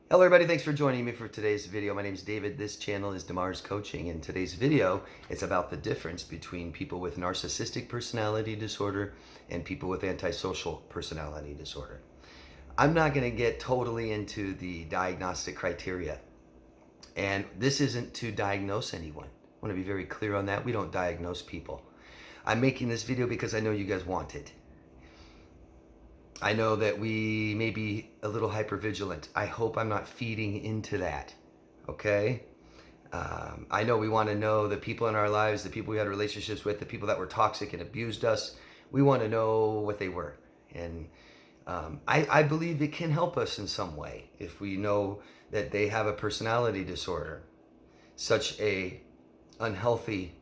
Hello everybody, thanks for joining me for today's video. My name is David. This channel is Damar's Coaching. In today's video, it's about the difference between people with narcissistic personality disorder and people with antisocial personality disorder. I'm not going to get totally into the diagnostic criteria, and this isn't to diagnose anyone. I want to be very clear on that. We don't diagnose people. I'm making this video because I know you guys want it. I know that we may be a little hypervigilant. I hope I'm not feeding into that, okay? I know we want to know the people in our lives, the people we had relationships with, the people that were toxic and abused us. We want to know what they were. And I believe it can help us in some way if we know that they have a personality disorder, such a unhealthy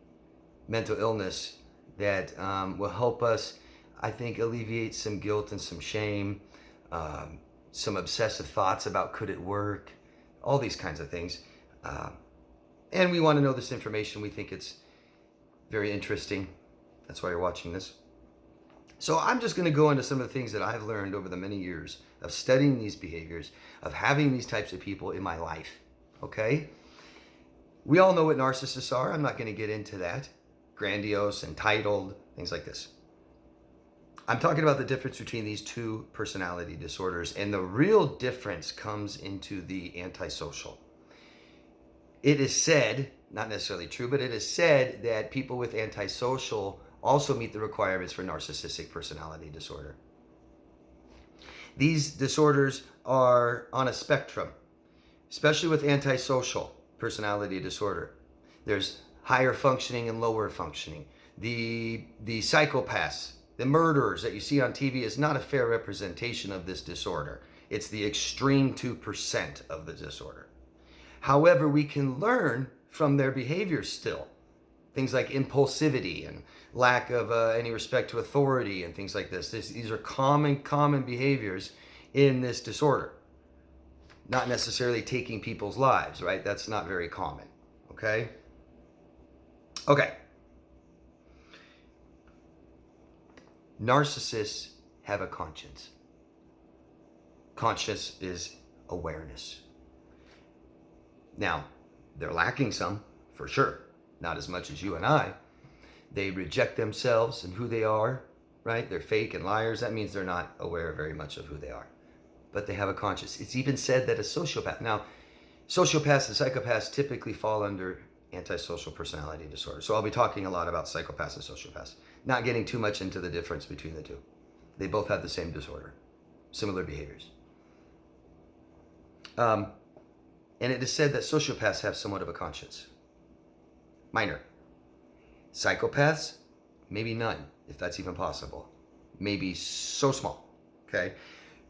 mental illness that will help us, I think, alleviate some guilt and some shame, some obsessive thoughts about could it work, all these kinds of things. And we want to know this information. We think it's very interesting. That's why you're watching this. So I'm just going to go into some of the things that I've learned over the many years of studying these behaviors, of having these types of people in my life, okay? We all know what narcissists are. I'm not going to get into that. Grandiose, entitled, things like this. I'm talking about the difference between these two personality disorders, and the real difference comes into the antisocial. It is said, not necessarily true, but it is said that people with antisocial also meet the requirements for narcissistic personality disorder. These disorders are on a spectrum, especially with antisocial personality disorder. There's higher functioning and lower functioning. The psychopaths, the murderers that you see on TV is not a fair representation of this disorder. It's the extreme 2% of the disorder. However, we can learn from their behaviors still. Things like impulsivity and lack of any respect to authority and things like this. These are common behaviors in this disorder. Not necessarily taking people's lives, right? That's not very common, okay? Okay. Narcissists have a conscience. Conscience is awareness. Now, they're lacking some, for sure. Not as much as you and I. They reject themselves and who they are, right? They're fake and liars. That means they're not aware very much of who they are. But they have a conscience. It's even said that a sociopath. Now, sociopaths and psychopaths typically fall under antisocial personality disorder. So I'll be talking a lot about psychopaths and sociopaths. Not getting too much into the difference between the two. They both have the same disorder. Similar behaviors. And it is said that sociopaths have somewhat of a conscience. Minor. Psychopaths, maybe none, if that's even possible. Maybe so small, okay?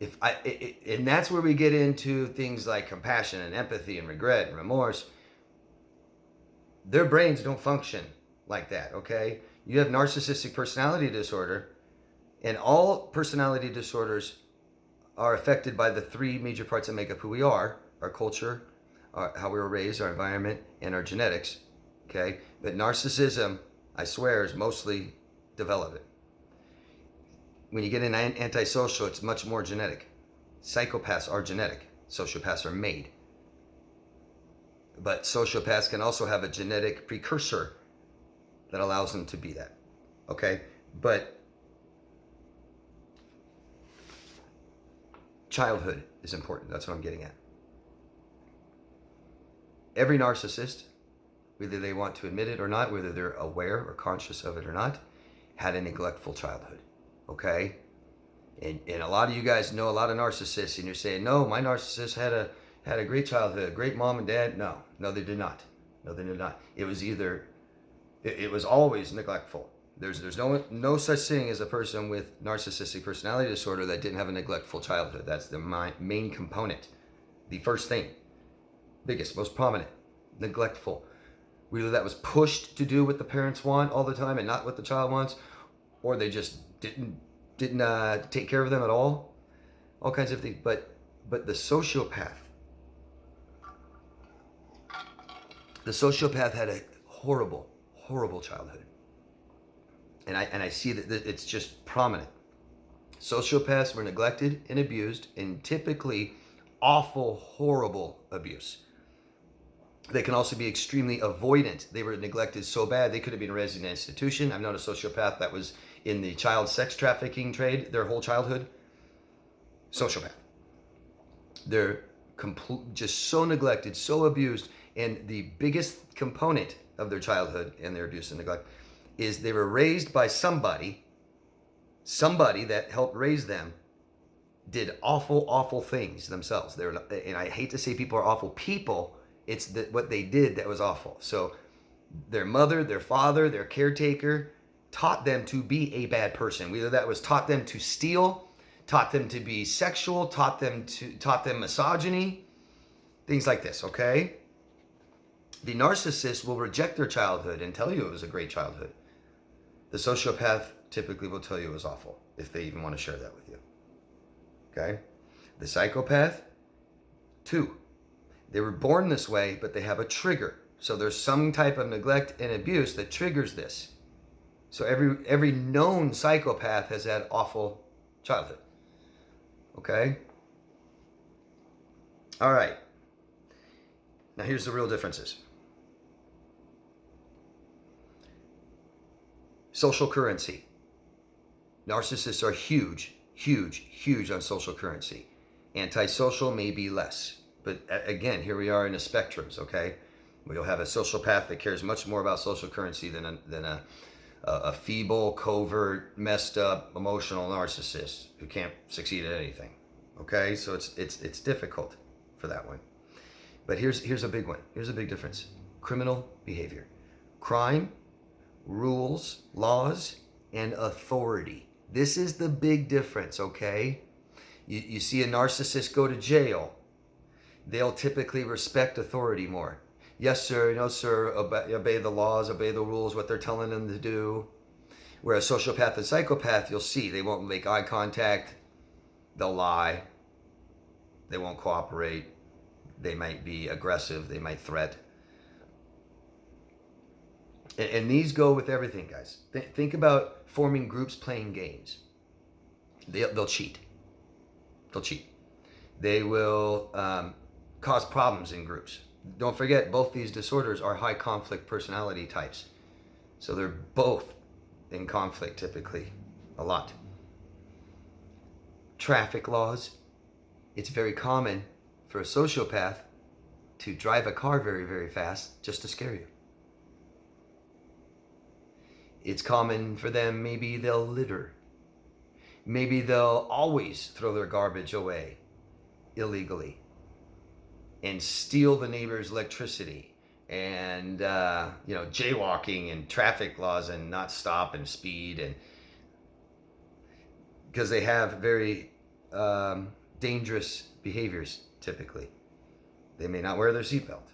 And that's where we get into things like compassion and empathy and regret and remorse. Their brains don't function like that, okay? You have narcissistic personality disorder, and all personality disorders are affected by the three major parts that make up who we are: our culture, how we were raised, our environment, and our genetics, okay? But narcissism, I swear, is mostly development. When you get in antisocial, it's much more genetic. Psychopaths are genetic. Sociopaths are made. But sociopaths can also have a genetic precursor that allows them to be that, okay? But childhood is important. That's what I'm getting at. Every narcissist, whether they want to admit it or not, whether they're aware or conscious of it or not, had a neglectful childhood, okay? And a lot of you guys know a lot of narcissists, and you're saying, no, my narcissist had a great childhood, great mom and dad. No, they did not. No, they did not. It was either, it was always neglectful. There's no such thing as a person with narcissistic personality disorder that didn't have a neglectful childhood. That's the main component. The first thing, biggest, most prominent, neglectful. Whether that was pushed to do what the parents want all the time and not what the child wants, or they just didn't take care of them at all. All kinds of things. But the sociopath had a horrible childhood. And I see that it's just prominent. Sociopaths were neglected and abused, and typically awful, horrible abuse. They can also be extremely avoidant. They were neglected so bad they could have been raised in an institution. I've known a sociopath that was in the child sex trafficking trade their whole childhood. Sociopath. They're just so neglected, so abused, and the biggest component of their childhood and their abuse and neglect is they were raised by somebody that helped raise them did awful, awful things themselves. And I hate to say people are awful people. It's what they did that was awful. So their mother, their father, their caretaker taught them to be a bad person. Whether that was taught them to steal, taught them to be sexual, taught them misogyny, things like this, okay? The narcissist will reject their childhood and tell you it was a great childhood. The sociopath typically will tell you it was awful, if they even want to share that with you. Okay? The psychopath, 2. They were born this way, but they have a trigger. So there's some type of neglect and abuse that triggers this. So every known psychopath has had awful childhood. Okay? All right. Now here's the real differences. Social currency. Narcissists are huge, huge, huge on social currency. Antisocial may be less. But again, here we are in the spectrums, okay? We'll have a sociopath that cares much more about social currency than a feeble, covert, messed up, emotional narcissist who can't succeed at anything, okay? So it's difficult for that one. But here's a big one. Here's a big difference. Criminal behavior. Crime, rules, laws, and authority. This is the big difference, okay? You see a narcissist go to jail. They'll typically respect authority more. Yes, sir, no, sir, obey the laws, obey the rules, what they're telling them to do. Whereas sociopath and psychopath, you'll see, they won't make eye contact. They'll lie. They won't cooperate. They might be aggressive. They might threat. And these go with everything, guys. Think about forming groups playing games. They'll cheat. They'll cheat. They will cause problems in groups. Don't forget, both these disorders are high conflict personality types. So they're both in conflict typically a lot. Traffic laws. It's very common for a sociopath to drive a car very, very fast just to scare you. It's common for them, maybe they'll litter. Maybe they'll always throw their garbage away illegally and steal the neighbor's electricity and, jaywalking and traffic laws and not stop and speed, and because they have very dangerous behaviors typically. They may not wear their seatbelt.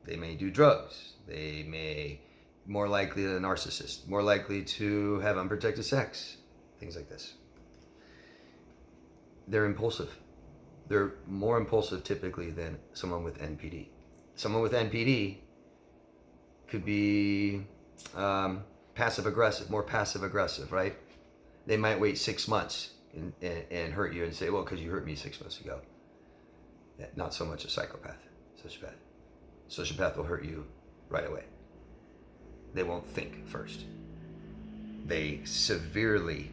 They may do drugs. They may, more likely than a narcissist, more likely to have unprotected sex, things like this. They're impulsive. They're more impulsive typically than someone with NPD. Someone with NPD could be passive-aggressive, more passive-aggressive, right? They might wait 6 months and hurt you and say, well, because you hurt me 6 months ago. Not so much a psychopath, sociopath. Sociopath will hurt you right away. They won't think first. They severely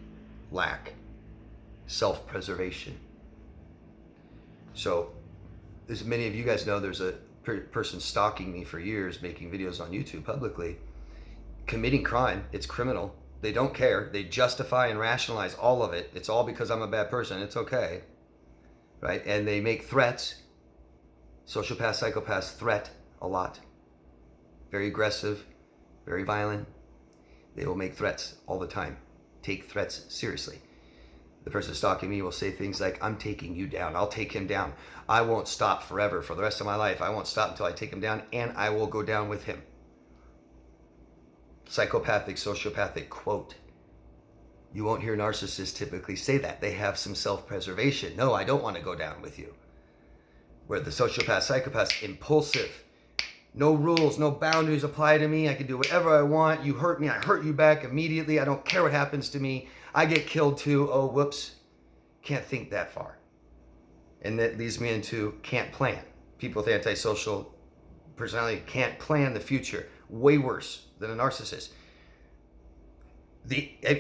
lack self-preservation. So, as many of you guys know, there's a person stalking me for years, making videos on YouTube publicly, committing crime. It's criminal. They don't care. They justify and rationalize all of it. It's all because I'm a bad person. It's okay. Right? And they make threats. Sociopaths, psychopaths threat a lot. Very aggressive, very violent. They will make threats all the time. Take threats seriously. The person stalking me will say things like, I'm taking you down. I'll take him down. I won't stop forever. For the rest of my life, I won't stop until I take him down, and I will go down with him. Psychopathic, sociopathic quote. You won't hear narcissists typically say that. They have some self-preservation. No, I don't want to go down with you. Where the sociopath, psychopath, impulsive. No rules, no boundaries apply to me. I can do whatever I want. You hurt me, I hurt you back immediately. I don't care what happens to me. I get killed too. Oh, whoops. Can't think that far. And that leads me into can't plan. People with antisocial personality can't plan the future. Way worse than a narcissist.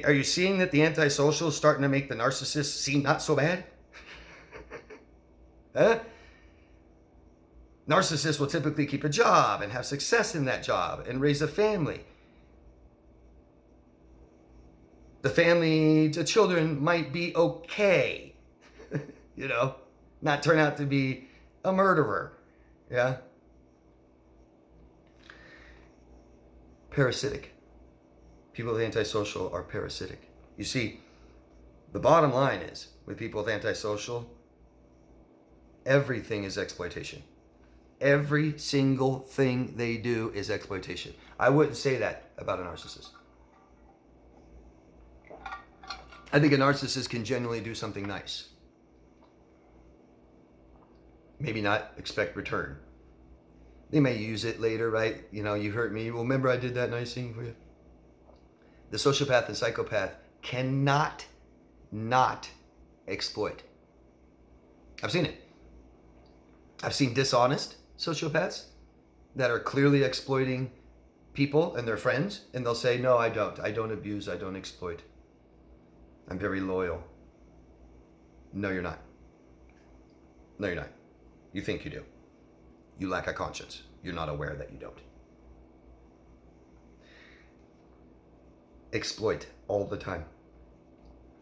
Are you seeing that the antisocial is starting to make the narcissist seem not so bad? Huh? Narcissists will typically keep a job and have success in that job and raise a family. The children might be okay, not turn out to be a murderer. Yeah. Parasitic. People with antisocial are parasitic. You see, the bottom line is, with people with antisocial, everything is exploitation. Every single thing they do is exploitation. I wouldn't say that about a narcissist. I think a narcissist can genuinely do something nice. Maybe not expect return. They may use it later, right? You hurt me. Well, remember I did that nice thing for you? The sociopath and psychopath cannot not exploit. I've seen it. I've seen dishonest sociopaths that are clearly exploiting people and their friends, and they'll say, no, I don't. I don't abuse. I don't exploit. I'm very loyal. No, you're not. No, you're not. You think you do. You lack a conscience. You're not aware that you don't. Exploit all the time.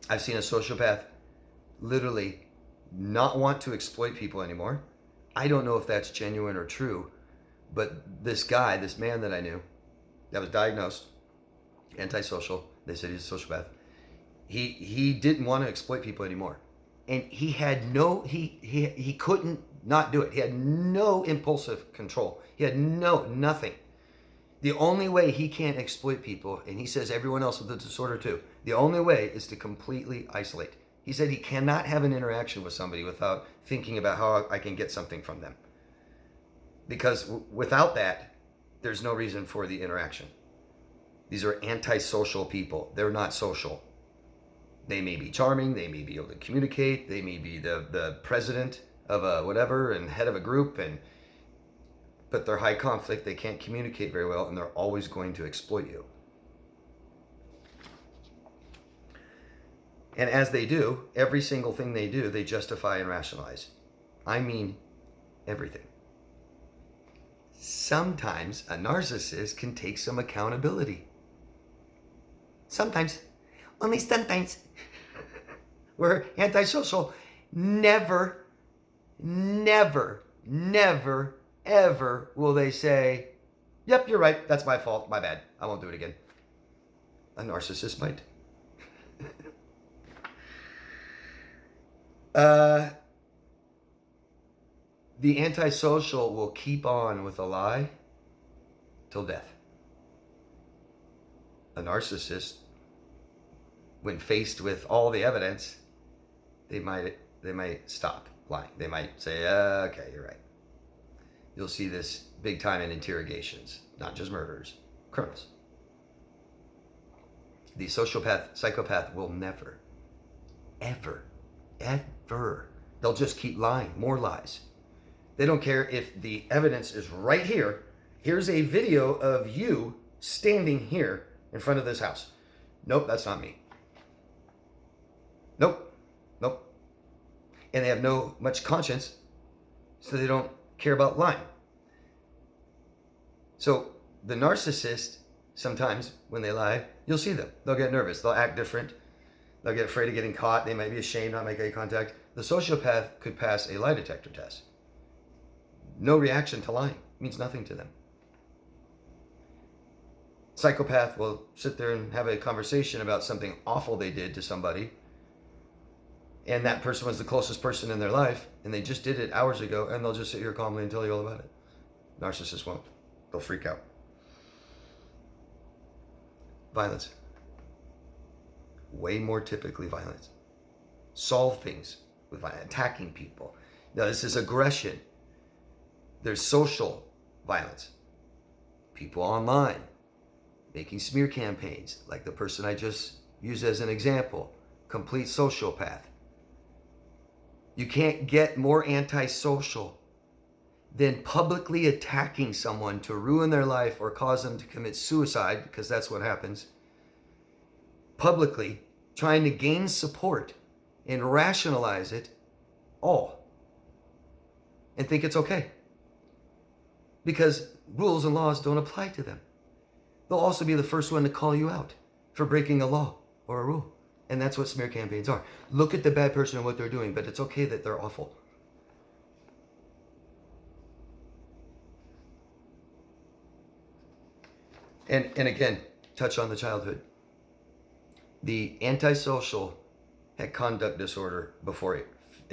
I've seen a sociopath literally not want to exploit people anymore. I don't know if that's genuine or true, but this man that I knew that was diagnosed antisocial, they said he's a sociopath, he didn't want to exploit people anymore. And he had he couldn't not do it. He had no impulsive control. He had nothing. The only way he can't exploit people, and he says everyone else with the disorder too, the only way is to completely isolate. He said he cannot have an interaction with somebody without thinking about how I can get something from them. Because without that, there's no reason for the interaction. These are antisocial people. They're not social. They may be charming, they may be able to communicate, they may be the president of a whatever and head of a group, but they're high conflict, they can't communicate very well, and they're always going to exploit you. And as they do, every single thing they do, they justify and rationalize. I mean, everything. Sometimes a narcissist can take some accountability. Sometimes. Only sometimes. We're antisocial. Never, ever will they say, yep, you're right, that's my fault, my bad, I won't do it again. A narcissist might. The antisocial will keep on with a lie till death. A narcissist, when faced with all the evidence, they might stop lying. They might say, okay, you're right. You'll see this big time in interrogations, not just murderers, criminals. The sociopath, psychopath will never, ever, they'll just keep lying, more lies. They don't care if the evidence is right here. Here's a video of you standing here in front of this house. Nope, that's not me. Nope. And they have no much conscience, so they don't care about lying. So the narcissist, sometimes when they lie, you'll see them. They'll get nervous. They'll act different. They'll get afraid of getting caught. They might be ashamed, not make eye contact. The sociopath could pass a lie detector test. No reaction to lying. It means nothing to them. Psychopath will sit there and have a conversation about something awful they did to somebody, and that person was the closest person in their life, and they just did it hours ago, and they'll just sit here calmly and tell you all about it. Narcissists won't. They'll freak out. Violence. Way more typically violence. Solve things with violence. Attacking people. Now this is aggression. There's social violence. People online making smear campaigns, like the person I just used as an example. Complete sociopath. You can't get more antisocial than publicly attacking someone to ruin their life or cause them to commit suicide, because that's what happens. Publicly trying to gain support and rationalize it all and think it's okay, because rules and laws don't apply to them. They'll also be the first one to call you out for breaking a law or a rule. And that's what smear campaigns are. Look at the bad person and what they're doing, but it's okay that they're awful. And again, touch on the childhood. The antisocial had conduct disorder before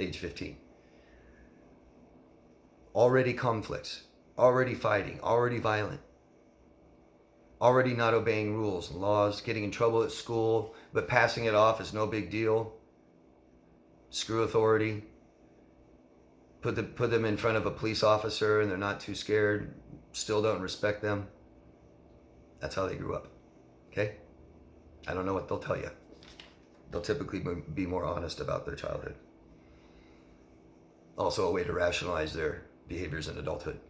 age 15. Already conflicts, already fighting, already violent, already not obeying rules and laws, getting in trouble at school, but passing it off as no big deal. Screw authority. Put them in front of a police officer and they're not too scared, still don't respect them. That's how they grew up, okay? I don't know what they'll tell you. They'll typically be more honest about their childhood. Also a way to rationalize their behaviors in adulthood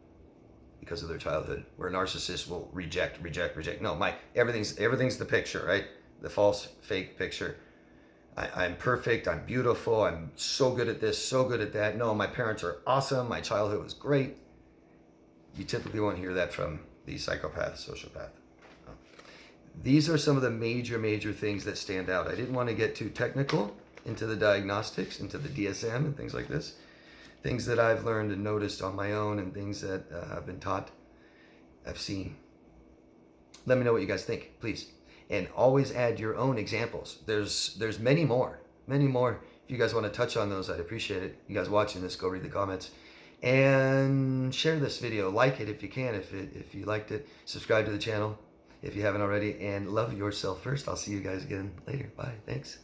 because of their childhood, where narcissists will reject. No, everything's the picture, right? The false, fake picture. I'm perfect, I'm beautiful, I'm so good at this, so good at that. No, my parents are awesome, my childhood was great. You typically won't hear that from the psychopath, sociopath. These are some of the major things that stand out. I didn't want to get too technical into the diagnostics, into the DSM and things like this. Things that I've learned and noticed on my own, and things that I've been taught, I've seen. Let me know what you guys think, please. And always add your own examples. There's many more. If you guys want to touch on those, I'd appreciate it. You guys watching this, go read the comments. And share this video. Like it if you can, if you liked it. Subscribe to the channel if you haven't already. And love yourself first. I'll see you guys again later. Bye. Thanks.